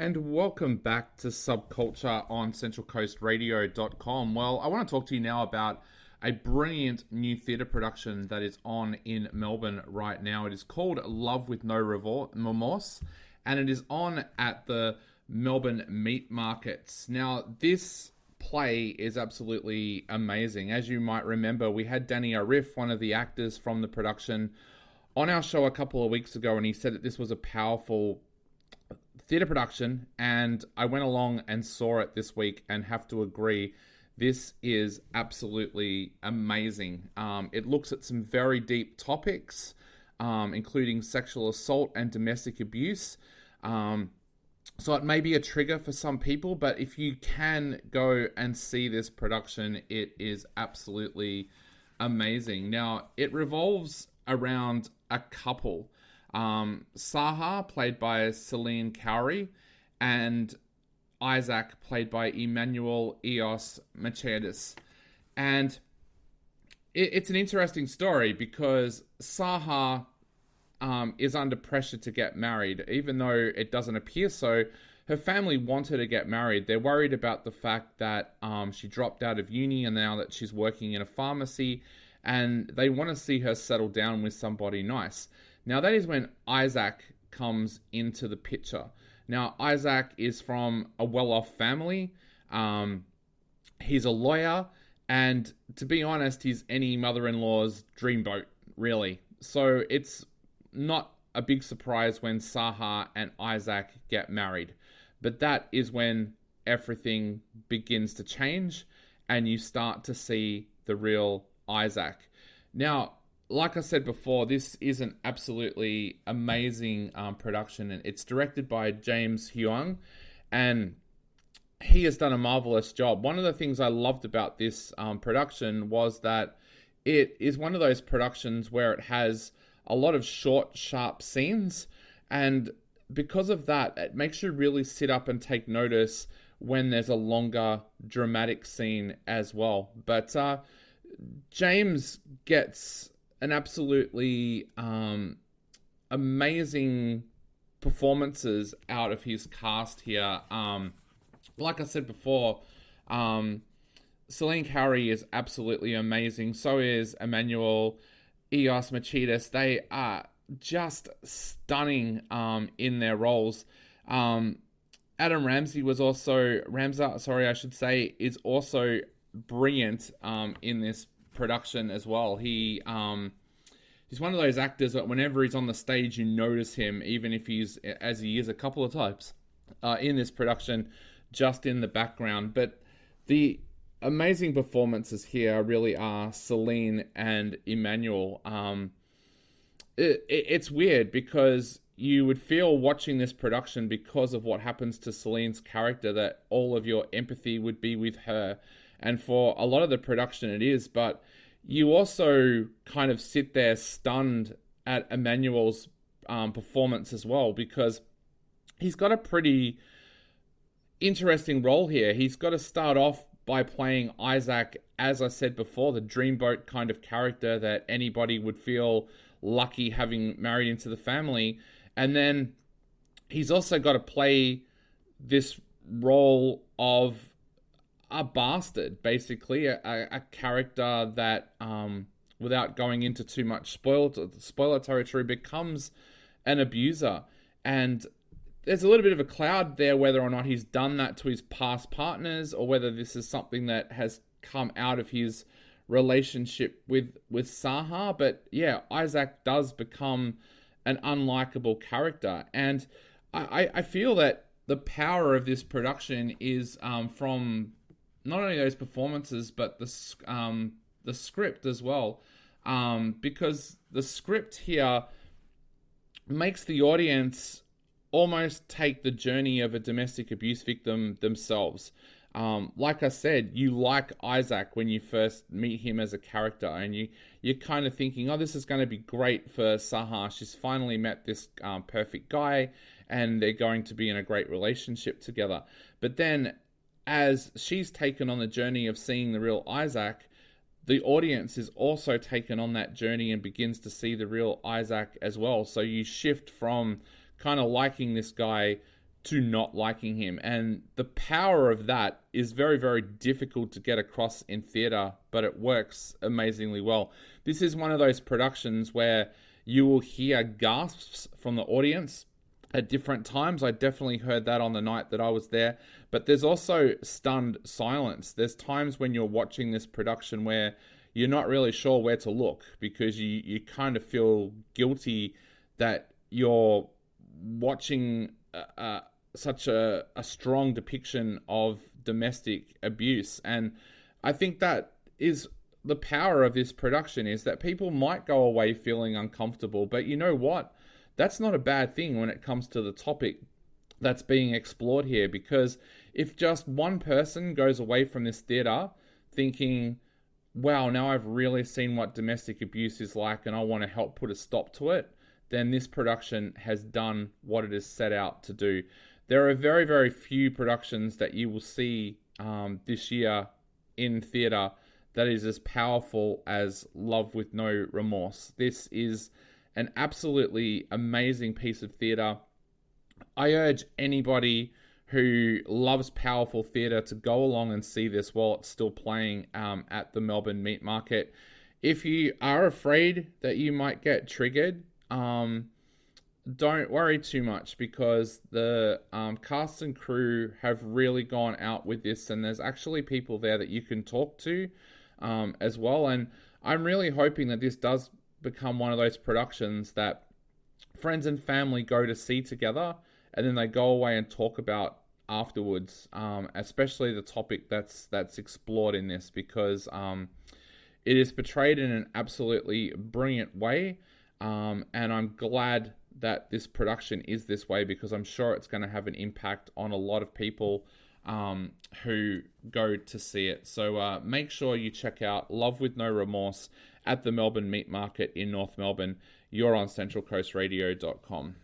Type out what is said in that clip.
And welcome back to Subculture on centralcoastradio.com. Well, I want to talk to you now about a brilliant new theatre production that is on in Melbourne right now. It is called Love with No Remorse, and it is on at the Melbourne Meat Markets. Now, this play is absolutely amazing. As you might remember, we had Danny Arif, one of the actors from the production, on our show a couple of weeks ago, and he said that this was a powerful theatre production, and I went along and saw it this week and have to agree, this is absolutely amazing. It looks at some very deep topics, including sexual assault and domestic abuse. So it may be a trigger for some people, but if you can go and see this production, it is absolutely amazing. Now, it revolves around a couple. Saha, played by Celine Cowrie, and Isaac, played by Emmanuel Eos Machedes. And it's an interesting story because Saha is under pressure to get married, even though it doesn't appear so. Her family want her to get married. They're worried about the fact that she dropped out of uni and now that she's working in a pharmacy, and they want to see her settle down with somebody nice. Now, that is when Isaac comes into the picture. Now, Isaac is from a well-off family. He's a lawyer, and to be honest, he's any mother-in-law's dreamboat, really. So it's not a big surprise when Saha and Isaac get married. But that is when everything begins to change, and you start to see the real Isaac. Now, like I said before, this is an absolutely amazing production, and it's directed by James Huang, and he has done a marvelous job. One of the things I loved about this production was that it is one of those productions where it has a lot of short, sharp scenes, and because of that, it makes you really sit up and take notice when there's a longer, dramatic scene as well. But James gets an absolutely amazing performances out of his cast here. Like I said before, Celine Cowrie is absolutely amazing. So is Emmanuel Eos Machedes. They are just stunning in their roles. Adam Ramsey was also is also brilliant in this production as well. He's one of those actors that whenever he's on the stage, you notice him, even if he's, as he is a couple of times in this production, just in the background. But the amazing performances here really are Celine and Emmanuel. It's weird because you would feel watching this production, because of what happens to Celine's character, that all of your empathy would be with her. And for a lot of the production it is, but you also kind of sit there stunned at Emmanuel's performance as well, because he's got a pretty interesting role here. He's got to start off by playing Isaac, as I said before, the dreamboat kind of character that anybody would feel lucky having married into the family. And then he's also got to play this role of a bastard, basically, a character that, without going into too much spoiler territory, becomes an abuser. And there's a little bit of a cloud there whether or not he's done that to his past partners, or whether this is something that has come out of his relationship with Saha. But yeah, Isaac does become an unlikable character. And I feel that the power of this production is from not only those performances, but the script as well, because the script here makes the audience almost take the journey of a domestic abuse victim themselves. Like I said, you like Isaac when you first meet him as a character, and you're kind of thinking, oh, this is going to be great for Saha. She's finally met this perfect guy, and they're going to be in a great relationship together. But then, as she's taken on the journey of seeing the real Isaac, the audience is also taken on that journey and begins to see the real Isaac as well. So you shift from kind of liking this guy to not liking him. And the power of that is very, very difficult to get across in theatre, but it works amazingly well. This is one of those productions where you will hear gasps from the audience at different times. I definitely heard that on the night that I was there. But there's also stunned silence. There's times when you're watching this production where you're not really sure where to look, because you kind of feel guilty that you're watching such a strong depiction of domestic abuse. And I think that is the power of this production, is that people might go away feeling uncomfortable, but you know what? That's not a bad thing when it comes to the topic that's being explored here, because if just one person goes away from this theatre thinking, wow, now I've really seen what domestic abuse is like and I want to help put a stop to it, then this production has done what it is set out to do. There are very, very few productions that you will see this year in theatre that is as powerful as Love with No Remorse. This is an absolutely amazing piece of theatre. I urge anybody who loves powerful theatre to go along and see this while it's still playing at the Melbourne Meat Market. If you are afraid that you might get triggered, don't worry too much, because the cast and crew have really gone out with this, and there's actually people there that you can talk to as well. And I'm really hoping that this does become one of those productions that friends and family go to see together, and then they go away and talk about afterwards, especially the topic that's explored in this, because it is portrayed in an absolutely brilliant way, and I'm glad that this production is this way, because I'm sure it's going to have an impact on a lot of people who go to see it. So make sure you check out Love with No Remorse at the Melbourne Meat Market in North Melbourne. You're on centralcoastradio.com.